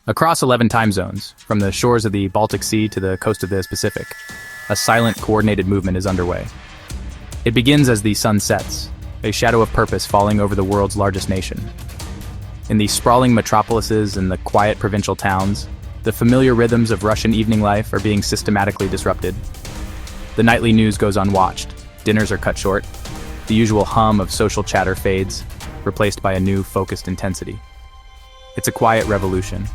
Across 11 time zones, from the shores of the Baltic Sea to the coast of the Pacific, a silent, coordinated movement is underway. It begins as the sun sets, a shadow of purpose falling over the world's largest nation. In the sprawling metropolises and the quiet provincial towns, the familiar rhythms of Russian evening life are being systematically disrupted. The nightly news goes unwatched, dinners are cut short, the usual hum of social chatter fades, replaced by a new, focused intensity. It's a quiet revolution,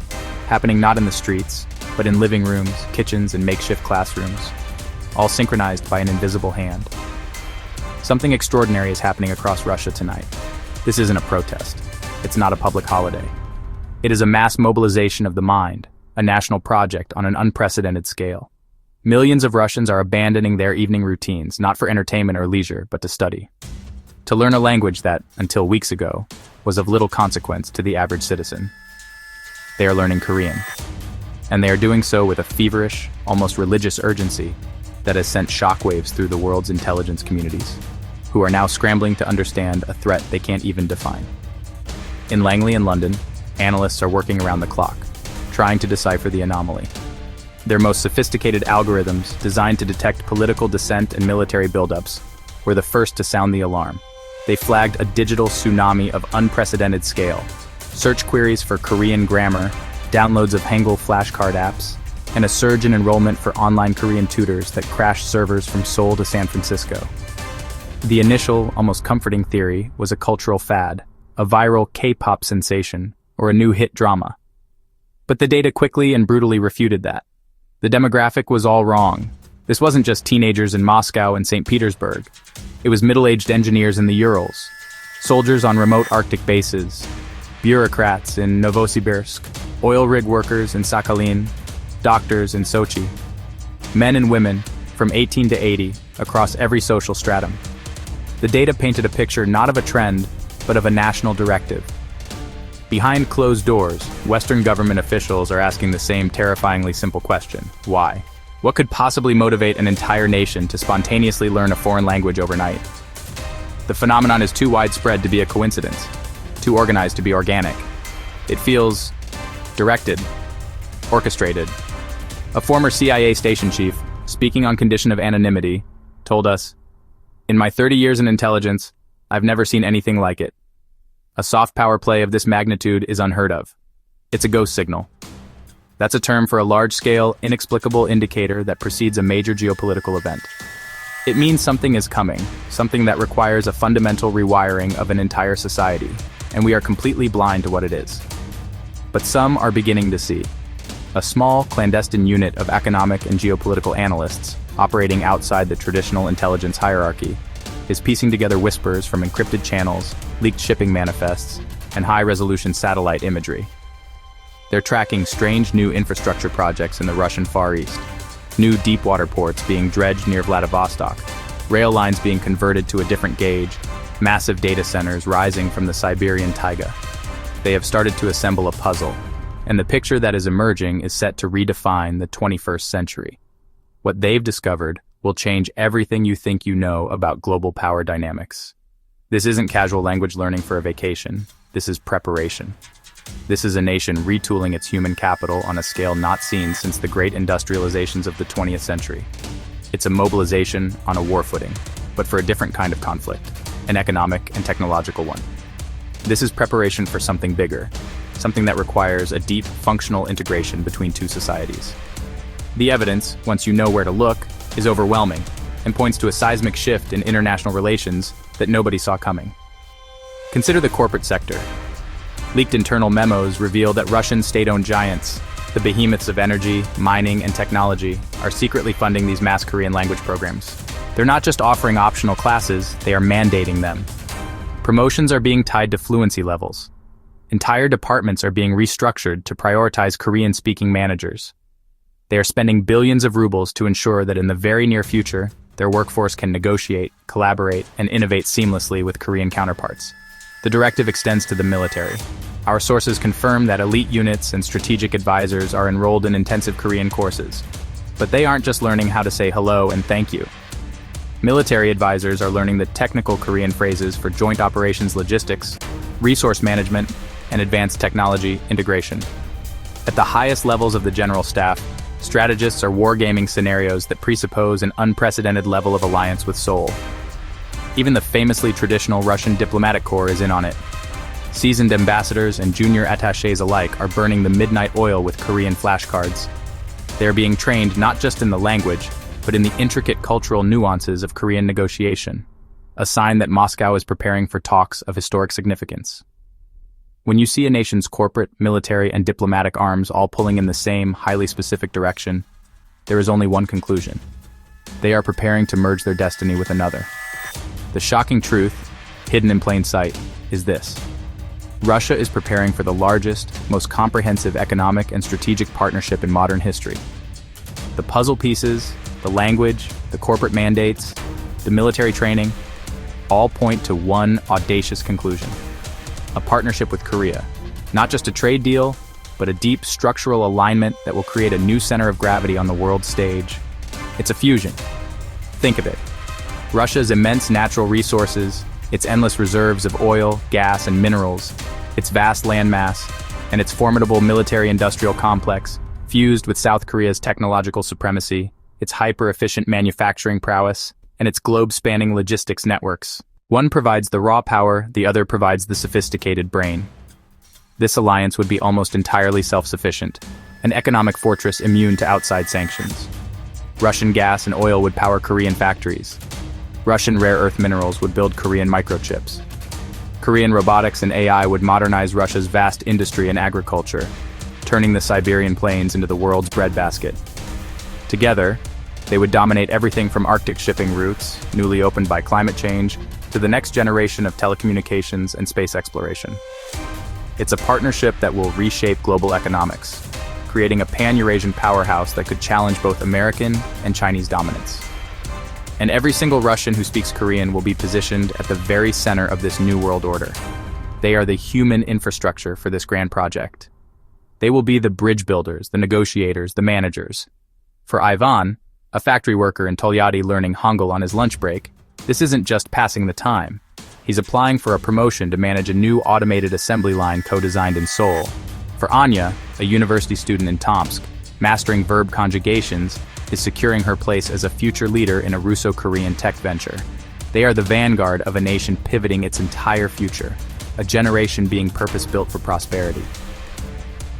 happening not in the streets, but in living rooms, kitchens, and makeshift classrooms, all synchronized by an invisible hand. Something extraordinary is happening across Russia tonight. This isn't a protest. It's not a public holiday. It is a mass mobilization of the mind, a national project on an unprecedented scale. Millions of Russians are abandoning their evening routines, not for entertainment or leisure, but to study. To learn a language that, until weeks ago, was of little consequence to the average citizen. They are learning Korean. And they are doing so with a feverish, almost religious urgency that has sent shockwaves through the world's intelligence communities, who are now scrambling to understand a threat they can't even define. In Langley and London, analysts are working around the clock, trying to decipher the anomaly. Their most sophisticated algorithms, designed to detect political dissent and military buildups, were the first to sound the alarm. They flagged a digital tsunami of unprecedented scale. Search queries for Korean grammar, downloads of Hangul flashcard apps, and a surge in enrollment for online Korean tutors that crashed servers from Seoul to San Francisco. The initial, almost comforting theory was a cultural fad, a viral K-pop sensation, or a new hit drama. But the data quickly and brutally refuted that. The demographic was all wrong. This wasn't just teenagers in Moscow and St. Petersburg. It was middle-aged engineers in the Urals, soldiers on remote Arctic bases, bureaucrats in Novosibirsk, oil rig workers in Sakhalin, doctors in Sochi, men and women from 18 to 80 across every social stratum. The data painted a picture not of a trend, but of a national directive. Behind closed doors, Western government officials are asking the same terrifyingly simple question: why? What could possibly motivate an entire nation to spontaneously learn a foreign language overnight? The phenomenon is too widespread to be a coincidence, too organized to be organic. It feels directed, orchestrated. A former CIA station chief, speaking on condition of anonymity, told us, "In my 30 years in intelligence, I've never seen anything like it. A soft power play of this magnitude is unheard of. It's a ghost signal." That's a term for a large-scale, inexplicable indicator that precedes a major geopolitical event. It means something is coming, something that requires a fundamental rewiring of an entire society, and we are completely blind to what it is. But some are beginning to see. A small, clandestine unit of economic and geopolitical analysts, operating outside the traditional intelligence hierarchy, is piecing together whispers from encrypted channels, leaked shipping manifests, and high-resolution satellite imagery. They're tracking strange new infrastructure projects in the Russian Far East, new deep-water ports being dredged near Vladivostok, rail lines being converted to a different gauge, massive data centers rising from the Siberian taiga. They have started to assemble a puzzle, and the picture that is emerging is set to redefine the 21st century. What they've discovered will change everything you think you know about global power dynamics. This isn't casual language learning for a vacation. This is preparation. This is a nation retooling its human capital on a scale not seen since the great industrializations of the 20th century. It's a mobilization on a war footing, but for a different kind of conflict, an economic and technological one. This is preparation for something bigger, something that requires a deep, functional integration between two societies. The evidence, once you know where to look, is overwhelming and points to a seismic shift in international relations that nobody saw coming. Consider the corporate sector. Leaked internal memos reveal that Russian state-owned giants, the behemoths of energy, mining, and technology, are secretly funding these mass Korean language programs. They're not just offering optional classes, they are mandating them. Promotions are being tied to fluency levels. Entire departments are being restructured to prioritize Korean-speaking managers. They are spending billions of rubles to ensure that in the very near future, their workforce can negotiate, collaborate, and innovate seamlessly with Korean counterparts. The directive extends to the military. Our sources confirm that elite units and strategic advisors are enrolled in intensive Korean courses. But they aren't just learning how to say hello and thank you. Military advisors are learning the technical Korean phrases for joint operations logistics, resource management, and advanced technology integration. At the highest levels of the general staff, strategists are wargaming scenarios that presuppose an unprecedented level of alliance with Seoul. Even the famously traditional Russian diplomatic corps is in on it. Seasoned ambassadors and junior attachés alike are burning the midnight oil with Korean flashcards. They are being trained not just in the language, but in the intricate cultural nuances of Korean negotiation, a sign that Moscow is preparing for talks of historic significance. When you see a nation's corporate, military, and diplomatic arms all pulling in the same, highly specific direction, there is only one conclusion. They are preparing to merge their destiny with another. The shocking truth, hidden in plain sight, is this. Russia is preparing for the largest, most comprehensive economic and strategic partnership in modern history. The puzzle pieces, the language, the corporate mandates, the military training, all point to one audacious conclusion. A partnership with Korea. Not just a trade deal, but a deep structural alignment that will create a new center of gravity on the world stage. It's a fusion. Think of it. Russia's immense natural resources, its endless reserves of oil, gas, and minerals, its vast landmass, and its formidable military-industrial complex, fused with South Korea's technological supremacy, its hyper-efficient manufacturing prowess, and its globe-spanning logistics networks. One provides the raw power, the other provides the sophisticated brain. This alliance would be almost entirely self-sufficient, an economic fortress immune to outside sanctions. Russian gas and oil would power Korean factories. Russian rare earth minerals would build Korean microchips. Korean robotics and AI would modernize Russia's vast industry and agriculture, turning the Siberian plains into the world's breadbasket. Together, they would dominate everything from Arctic shipping routes, newly opened by climate change, to the next generation of telecommunications and space exploration. It's a partnership that will reshape global economics, creating a pan-Eurasian powerhouse that could challenge both American and Chinese dominance. And every single Russian who speaks Korean will be positioned at the very center of this new world order. They are the human infrastructure for this grand project. They will be the bridge builders, the negotiators, the managers. For Ivan, a factory worker in Tolyatti learning Hangul on his lunch break, this isn't just passing the time. He's applying for a promotion to manage a new automated assembly line co-designed in Seoul. For Anya, a university student in Tomsk, mastering verb conjugations is securing her place as a future leader in a Russo-Korean tech venture. They are the vanguard of a nation pivoting its entire future, a generation being purpose-built for prosperity.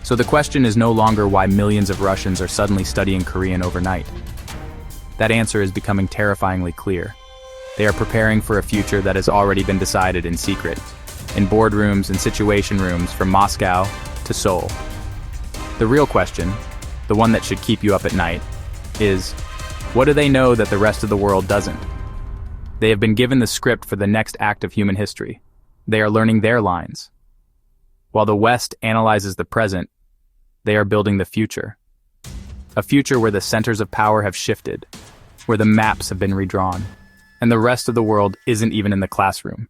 So the question is no longer why millions of Russians are suddenly studying Korean overnight. That answer is becoming terrifyingly clear. They are preparing for a future that has already been decided in secret, in boardrooms and situation rooms from Moscow to Seoul. The real question, the one that should keep you up at night, is, what do they know that the rest of the world doesn't? They have been given the script for the next act of human history. They are learning their lines. While the West analyzes the present, they are building the future. A future where the centers of power have shifted, where the maps have been redrawn, and the rest of the world isn't even in the classroom.